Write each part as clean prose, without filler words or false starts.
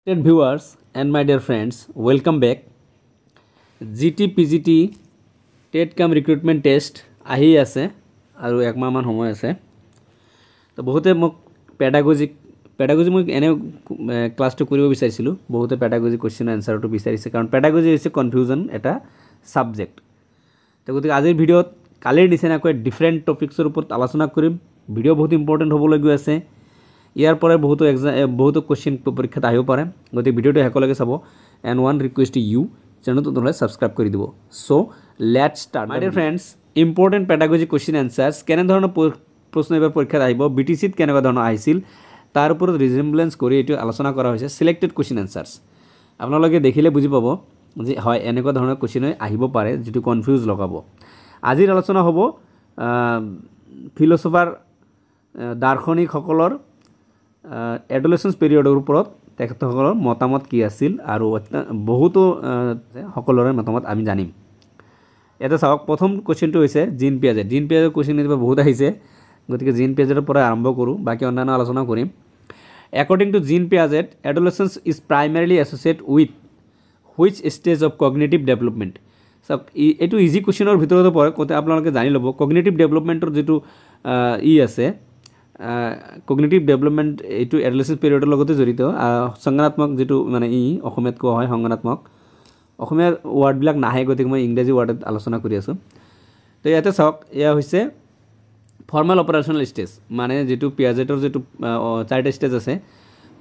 Dear viewers and my dear friends, welcome back. GT PGT TET কাম recruitment test আহি আছে আৰু একমাহমান সময় আছে তো বহুতে মোক পেডাগজি মই এনে ক্লাছটো কৰিব বিচাৰিছিলোঁ বহুতে পেডাগজি কোৱেশ্চন আনসাৰটো বিচাৰিছে কাৰণ পেডাগজি হৈছে কনফিউজন এটা সাবজেক্ট তো গতিকে আজিৰ ভিডিঅ'ত কালিৰ নিচিনাকৈ ডিফাৰেণ্ট টপিকছৰ ওপৰত আলোচনা কৰিম ভিডিঅ' বহুত ইম্পৰ্টেণ্ট হ'বলৈ গৈ আছে ইয়াৰ পৰা বহুতো কোৱেশ্চন পৰীক্ষাত আহিব পাৰে গতিকে ভিডিঅ'টো শেষলৈকে চাব and one request to you চেনেলটো তোমৰা সাবস্ক্ৰাইব কৰে দিব so let's start my dear friends important pedagogy question answers কেনে ধৰণৰ প্ৰশ্ন এবাৰ পৰীক্ষাত আহিব বিটিসিত কেনেকুৱা ধৰণৰ আহিছিল তাৰ ওপৰত ৰিজেম্বলেন্স কৰি এটো আলোচনা কৰা হৈছে সিলেক্টেড কোশ্চেন আনসাৰ্স আপোনালোকে দেখিলে বুজি পাব যে হয় এনেকুৱা ধৰণৰ কোশ্চেন আহিব পাৰে যেটো কনফিউজ লগাব আজিৰ আলোচনা হ'ব ফিলোসফাৰ দাৰ্শনিকসকলৰ এডোলেসেন্স পিৰিয়ডৰ ওপৰত তেখেতসকলৰ মতামত কি আছিল আৰু বহুতো সকলোৰে মতামত আমি জানিম এটা চাওক প্ৰথম কোশ্চেনটো হৈছে জিন পিয়াজেট কোশ্চেন এটা বহুত আহিছে গতিকে জিন পিয়াজেটৰ পৰা আৰম্ভ কৰো বাকি অন্যান্য আলোচনা কৰিম according to Jean Piaget adolescence is primarily associated with which stage of cognitive development so এটো ইজি কোশ্চেনৰ ভিতৰতে পৰে কতে আপোনালোকে জানি লব কগনিটিভ ডেভেলপমেন্টৰ যেটো আছে কগনিটিভ ডেভেলপমেন্ট এটো এডোলেসেন্স পিৰিয়ডৰ লগতে জড়িত সংজ্ঞানাত্মক যেটো মানে অসমীয়াত কোৱা হয় সংজ্ঞানাত্মক অসমীয়া ওয়াৰ্ড বিলাক নাহে গতিকে মই ইংৰাজী ওয়াৰ্ডত আলোচনা কৰি আছো তো ইয়াতে চাওক এয়া হৈছে ফৰ্মাল অপাৰেশনাল স্টেজ মানে যেটো পিয়াজেটৰ যেটো চাৰিটা স্টেজ আছে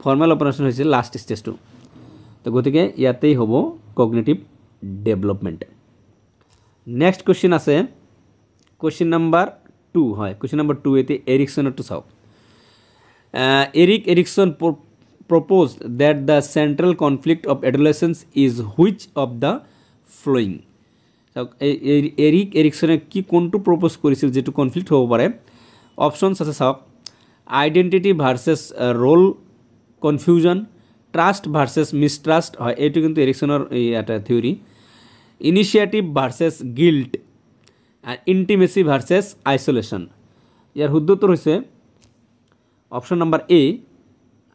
ফর্মাল অপারেশন হৈছে লাস্ট স্টেজটো তো গতিকে ইয়াতেই হ'ব কগনিটিভ ডেভেলপমেন্ট নেক্সট কোশ্চেন আছে কোশ্চেন নাম্বার 2 হয় কোশ্চেন নাম্বার 2 এতে এরিকসন টু সাউথ Erik Erikson proposed that the central conflict of adolescence is which of the following so Erik Erikson কি কোনটো প্রপোজ কৰিছিল যেটো কনফ্লিক্ট হ'ব পাৰে অপশনস আছে সাওক identity versus role confusion trust versus mistrust হয় এটো কিন্তু এৰিকসনৰ এটা theory initiative versus guilt and intimacy versus isolation ইয়াৰ শুদ্ধ উত্তৰ হৈছে option number A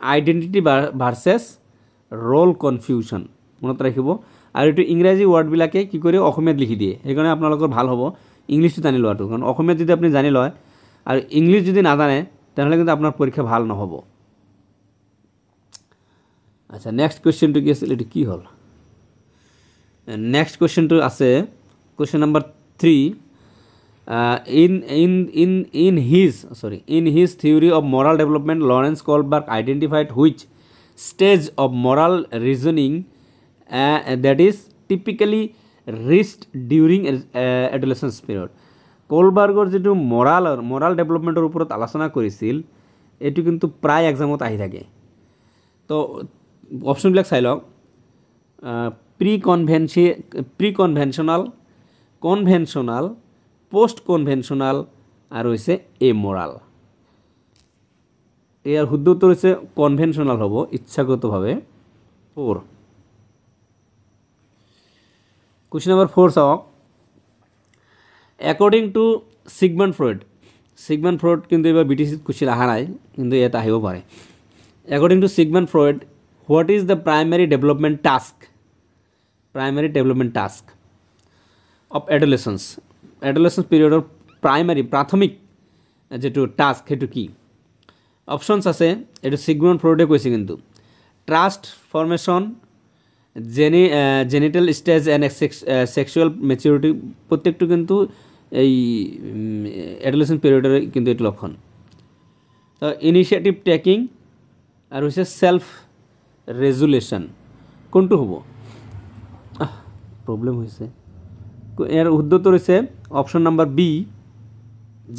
identity versus role confusion মনত ৰাখিব আৰু এটো ইংৰাজী ওয়াৰ্ড বিলাকে কি কৰে অসমীয়াত লিখি দিয়ে সেইকাৰণে আপোনালোকৰ ভাল হ'ব ইংলিশটো জানি লোৱাটো কাৰণ অসমীয়াত যদি আপুনি জানি লয় আৰু ইংলিশ যদি নাজানে তেনহলে কিন্তু আপোনাৰ পৰীক্ষা ভাল নহব আচ্ছা নেক্সট কোশ্চেনটো কি আছিল এটো কি হল নেক্সট কোশ্চেনটো আছে question number 3 in his theory of moral development Lawrence Kohlberg identified which stage of moral reasoning that is typically reached during adolescence period কোলবাৰ্গৰ যেটো moral developmentৰ ওপৰত আলোচনা কৰিছিল এটো কিন্তু প্ৰায় এক্সামত আহি থাকে তো অপশন বিলাক চাই লওক কনভেনশনাল পোস্ট কনভেনশনাল আর হইছে এমোরাল এর শুদ্ধ উত্তর হইছে কনভেনশনাল হবো ইচ্ছাগতভাবে 4 কোশ্চেন নাম্বার 4 চাওক অ্যাকর্ডিং টু সিগমন্ড ফ্রয়েড কিন্তু এবার বিটিসি কোশ্চেন আহা নাই কিন্তু এটা আহিব পারে according to Sigmund Freud what is the primary development task of adolescence পিৰিয়ডৰ প্ৰাথমিক যেটো টাস্ক হেতু কি অপশনস আছে এটো সিগমন্ড ফ্রয়েডে কৈছে কিন্তু trust formation genital stage and sexual maturity প্রত্যেকটো কিন্তু এই অ্যাডোলেসেন্স পিৰিয়ডৰ কিন্তু এটো লক্ষণ তো ইনিশিয়েটিভ টেকিং আৰু হৈছে সেলফ রেজুলেশন কোনটো হ'ব প্রবলেম হৈছে এর উত্তর হচ্ছে option number B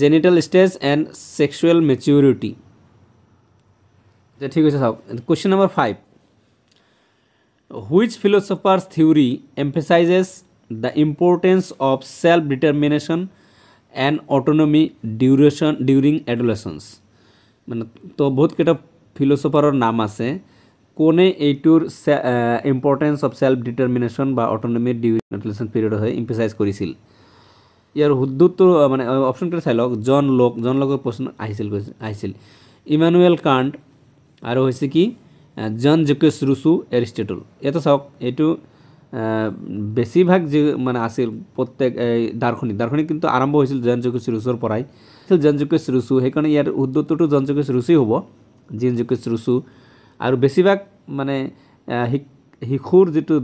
genital stage and sexual maturity ঠিক আছে সাহেব question number 5 which philosopher's theory emphasizes the importance of self determination and autonomy during adolescence মানে তো বহুত কেটা ফিলোসফাৰৰ নাম আছে কোনে এইটোৰ ইম্পৰ্টেন্স অফ সেলফ ডিটাৰমিনেশন বা অটোনমি ডিউৰিং অ্যাডোলেসেন্স পিৰিয়ড হয় এমফাসাইজ কৰিছিল ইয়াৰ শুদ্ধ উত্তৰ মানে অপশনটো চাই লওক জন লকৰ প্ৰশ্ন আহিছিল ইমানুৱেল কান্ট আৰু হৈছে কি জন জেকুয়াছ ৰুছো এৰিষ্টেটল এটা চাওক এইটো বেছিভাগ যে মানে আছিল প্ৰত্যেক দাৰ্শনিক কিন্তু আৰম্ভ হৈছিল জন জেকুয়াছ ৰুছোৰ পৰাই জন জেকুয়াছ ৰুছো সেইকাৰণে ইয়াৰ উদ্দেশ্যটো জন জেকুয়াছ ৰুছোই হ'ব জন জেকুয়াছ ৰুছো আৰু বেছিভাগ মানে শিশুৰ যেটো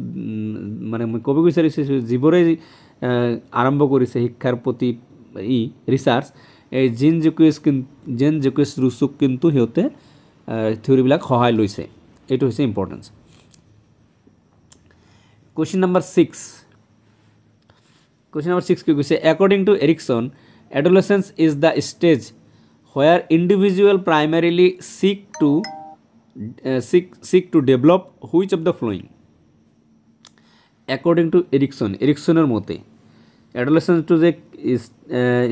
মানে মই ক'ব বিচাৰিছোঁ যিবোৰে আৰম্ভ কৰিছে শিক্ষাৰ প্ৰতি ৰিচাৰ্চ এই জন জেকুয়াছ ৰুছোক কিন্তু সিহঁতে থিওৰিবিলাক সহায় লৈছে এইটো হৈছে ইম্পৰ্টেন্স Question number 6 কি কৈছে according to Erikson adolescence is the stage where individual primarily seek to develop which of the following according to Eriksoner মতে adolescence to the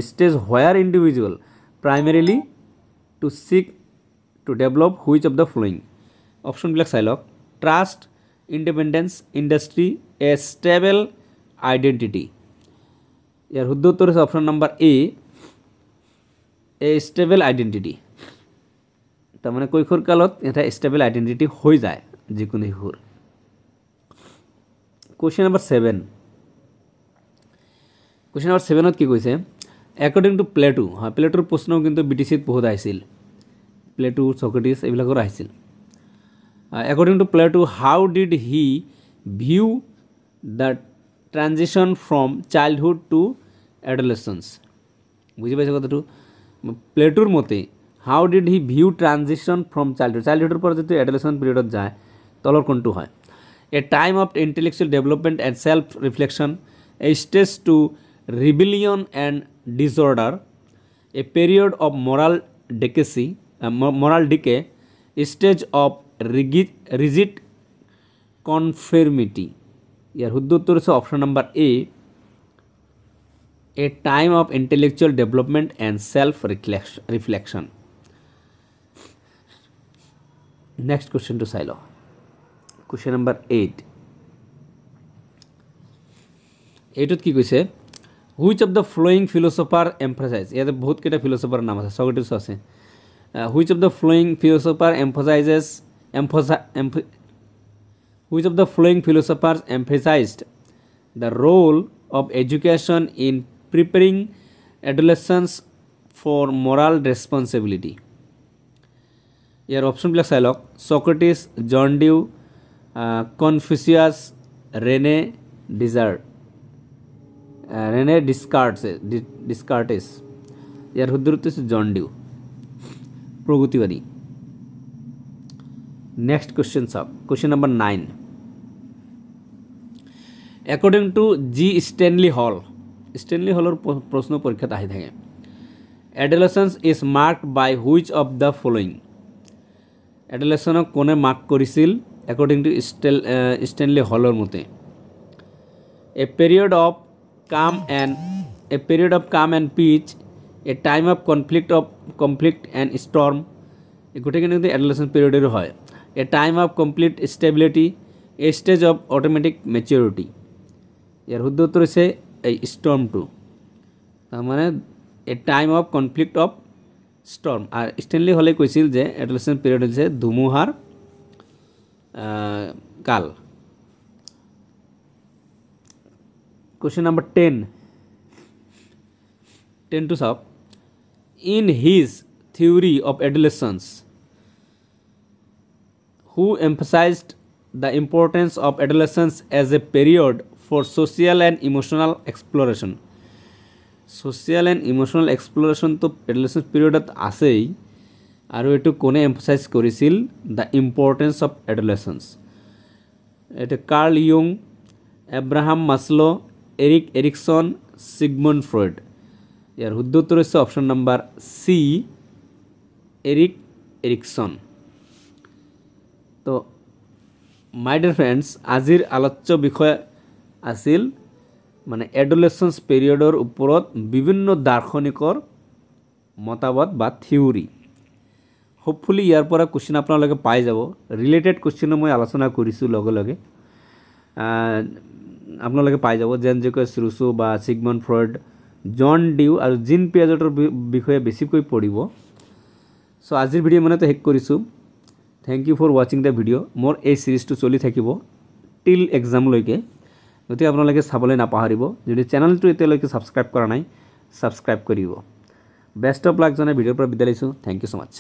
stage where individual primarily to seek to develop which of the following option বিলাক চাই লওক trust independence industry a stable identity ইয়াৰ শুদ্ধ উত্তৰ হৈছে option number a stable identity তাৰ মানে কৈশোৰ কালত এটা stable identity হৈ যায় যিকোনো শিশুৰ question number 7 ত কি কৈছে according to Plato হয় প্লেটোৰ প্ৰশ্ন কিন্তু বিটিসিত বহুত আহিছিল প্লেটো সক্ৰেটিস এইবিলাকৰ আহিছিল according to Plato how did he view the transition from childhood to adolescence বুঝি পাইছে কথাটো প্লেটোৰ মতে how did he view transition from childhood পৰা যেটো adolescence periodত যায় তলৰ কোনটো হয় a time of intellectual development and self reflection a stage to rebellion and disorder a period of moral decay a stage of rigid conformity ইয়াৰ শুদ্ধ উত্তৰ হৈছে option number a time of intellectual development and self reflection next question to silo question number 8 এইটোত কি কৈছে which of the following philosopher emphasize ইয়াতে বহুত কেইটা ফিলোসফাৰ নাম আছে সক্ৰেটিস আছে which of the following philosopher which of the following philosophers emphasized the role of education in preparing adolescents for moral responsibility year option বিলাক চাই লওক সক্ৰেটিস জন ডিউ কনফুচিয়াস ৰেনে ডিসকাৰ্টেস ইয়াৰ শুদ্ধ উত্তৰ হৈছে জন ডিউ প্ৰগতিবাদী next question sub question number 9 according to G Stanley Hall hallor proshno porikhat ahi thake adolescence is marked by which of the following adolescence kone mark korisil according to Stanley Hallor mote a period of calm and peace a time of conflict and storm গোটেই কিন্তু adolescence period এর হয় a time of complete stability a stage of automatic maturity ইয়ার শুদ্ধ উত্তর হচ্ছে এই storm 2 তার মানে a time of conflict of storm আর স্ট্যানলি হলে কইছিল যে adolescence period হচ্ছে ধুমুহার কাল question number 10 to sub in his theory of adolescence who emphasized the importance of adolescence as a period for social and emotional exploration to adolescence period at asei aru etu kone emphasize korisil the importance of adolescence eta Carl Jung Abraham Maslow Erik Erikson Sigmund Freud ইয়াৰ শুদ্ধ উত্তৰ হৈছে option number সি এৰিকসন তো মাই dear friends আজিৰ আলোচ্য বিষয় আছিল মানে এডোলেসেন্স পিৰিয়ডৰ ওপৰত বিভিন্ন দাৰ্শনিকৰ মতামত বা থিওৰি হোপফুলি ইয়াৰ পৰা কোশ্চেন আপোনালোকে পাই যাব ৰিলেটেড কোশ্চেন মই আলোচনা কৰিছো লগে লগে আপোনালোকে পাই যাব জেন জেকুয়াছ ৰুছো বা সিগমন্ড ফ্ৰয়েড জন ডিউ আৰু জিন পিয়াজেটৰ বিষয়ে বেছিকৈ পঢ়িব সো আজিৰ ভিডিও মানে তো হেক কৰিছো থেংক ইউ ফৰ ৱাচিং দ্য ভিডিঅ' মোৰ এই ছিৰিজটো চলি থাকিব টিল এক্সামলৈকে গতিকে আপোনালোকে চাবলৈ নাপাহৰিব যদি চেনেলটো এতিয়ালৈকে ছাবস্ক্ৰাইব কৰা নাই ছাবস্ক্ৰাইব কৰিব বেষ্ট অফ লাক জনাই ভিডিঅ'ৰ পৰা বিদায় লৈছোঁ থেংক ইউ ছ' মাছ